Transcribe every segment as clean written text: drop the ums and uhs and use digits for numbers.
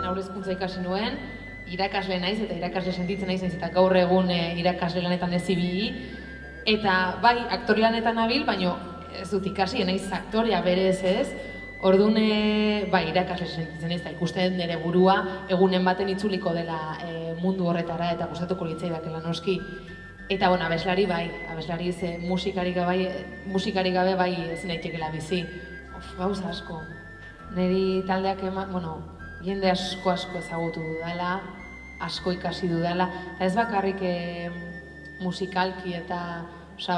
aurrezkuntza ikasi nuen, irakasle naiz eta irakasle sentitzen naiz eta gaur egun irakasle lanetan ez ibili. Eta bai, aktore lanetan nabil, baina ez dut ikasi, naiz aktorea berez ez. Orduan, bai, irakasle sentitzen ez da ikusten nire burua egunen baten itzuliko dela mundu horretara eta gustatuko litzaidakela noski. Eta, bueno, abeslari bai, abeslari musikarik gabe bai ezin daitekela bizi. Gauza asko. Niri taldeak jende asko ezagutu dudala, asko ikasi dudala, eta ez bakarrik musikalki eta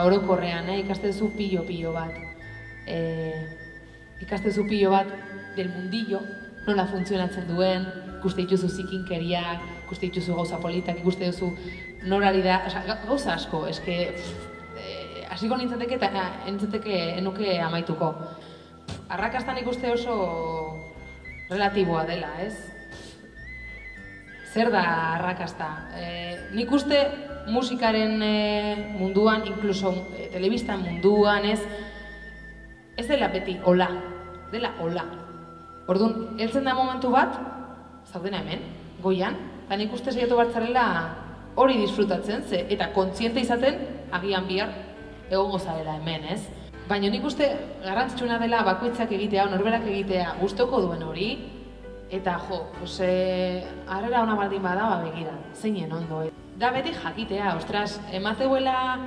orokorrean, ikastezu pilo bat. Ikastezu pilo bat del mundillo, nola funtzionatzen duen, ikuste dituzu zikinkeriak, ikuste dituzu gauza politak, ikuste duzu norari da, gauza asko, eske hasiko nintzateke eta enuke amaituko. Arrakastan ikuste oso relatiboa dela, ez? Zer da arrakasta? Nik uste musikaren munduan, inkluso telebistan munduan, ez dela beti hola, dela hola. Orduan, heltzen da momentu bat, zaudena hemen, goian, eta nik uste saiatu bartzarela hori disfrutatzen, eta kontziente izaten, agian bihar, egongo zarela hemen, ez? Baina nik uste garrantzitsuna dela bakoitzak egitea, norberak egitea gustoko duen hori, eta harrera ona baldin bada, begira, zeinen ondo. Da beti jakitea, ostras, emateuela,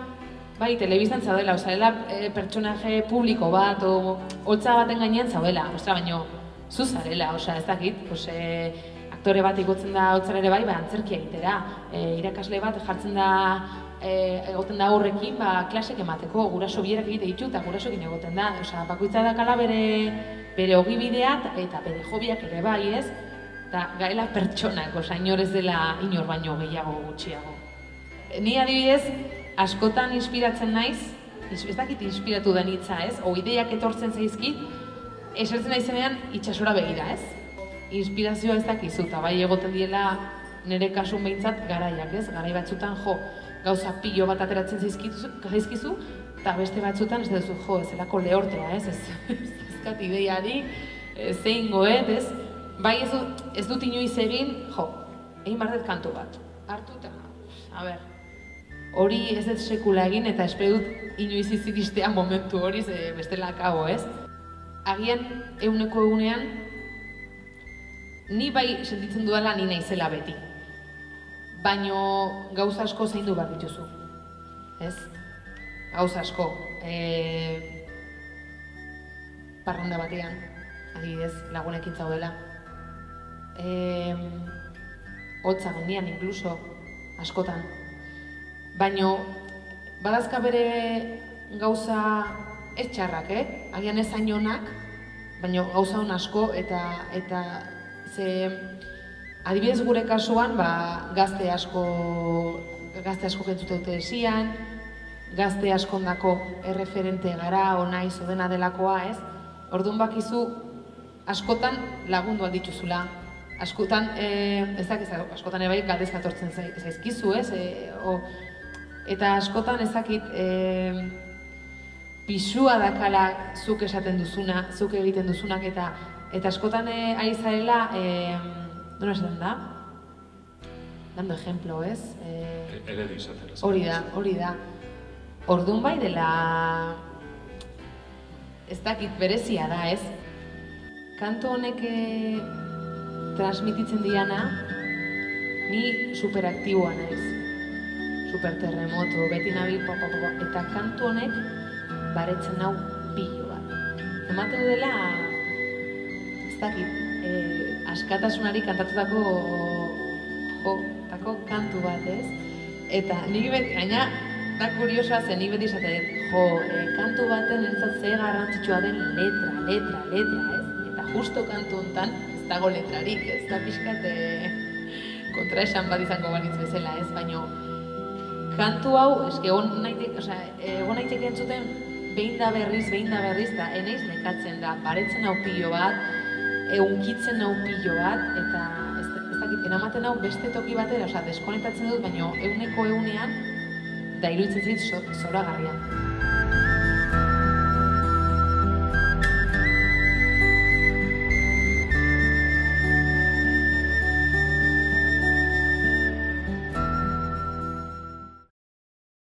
bai, telebistan zaudela, osarela pertsonaje publiko bat, holtza baten gainean zaudela, ostra, baina zuzarela, ez dakit, aktore bat ikutzen da holtzara ere bai, antzerkia egitera, irakasle bat jartzen da egoten da horrekin klasek emateko, guraso bierak egite ditu eta gurasoekin egoten da. Bakoitza dakala bere ogibidea eta bere hobiak ere bai, ez? Eta gaela pertsonak, inor ez dela inor baino gehiago gutxiago. Ni adibidez, askotan inspiratzen naiz, ez dakit inspiratu den hitza, ez? O ideiak etortzen zaizkit, esertzen naizenean itsasora begira, ez? Inspirazioa ez dakizu, eta bai egoten diela nire kasun behintzat garaiak, ez? Garai batzutan, gauza pilo bat ateratzen zaizkizu, eta beste batzutan ez duzu, ez zelako lehortea, ez? Ez ideiari, zein goet, ez? Bai ez dut inoiz egin, egin bardet kantu bat. Hartu eta, hori ez dut sekula egin eta espero dut inoiz iziristea momentu hori, bestela akago, ez? Agian, eguneko egunean, ni bai sentitzen dudala ni naizela beti. Baina gauza asko zaindu behar dituzu, ez? Gauza asko. Parranda batean, adibidez, lagunekin zaudela. Hotza gendian, inkluso, askotan. Baina, badazka bere gauza ez txarrak, agian ez zainonak, baina gauza hon asko eta adibidez gure kasuan, gazte asko kentzute dute esian, gazte askondako erreferente gara, onaiz, odena delakoa, ez? Orduan bakizu, askotan lagundu aldituzula. Askotan, askotan ere bai galdezka etortzen zaizkizu, ez? Eta askotan ezakit, pisua dakala zuk esaten duzuna, zuk egiten duzunak, eta askotan ari zarela, nola esaten da? Dando ejemplo, ez? Eredu izatera. Hori da. Orduan bai dela, ez dakit berezia da, ez? Kantu honek transmititzen diana, ni superaktiboa naiz. Superterremoto, beti nabil, eta kantu honek baretzen hau pilo bat. Emateu dela, ez dakit, askatasunari kantatutako kantu bat, ez? Eta nik beti, gaina, da kuriosoa zen, nik beti esaten, kantu baten entzat ze garrantzitsua den letra, ez? Eta justo kantu honetan ez dago letrarik, ez da pixkat kontraesan bat izango balitz bezala, ez? Baina kantu hau, eske egon naiteke entzuten behin da berriz, eta eneiz nekatzen da, baretzen hau pilo bat, eunkitzen hau pilo bat, eta ez dakit, eramaten hau beste toki batera, deskonektatzen dut, baina eguneko egunean, da iruditzen zait zoragarria.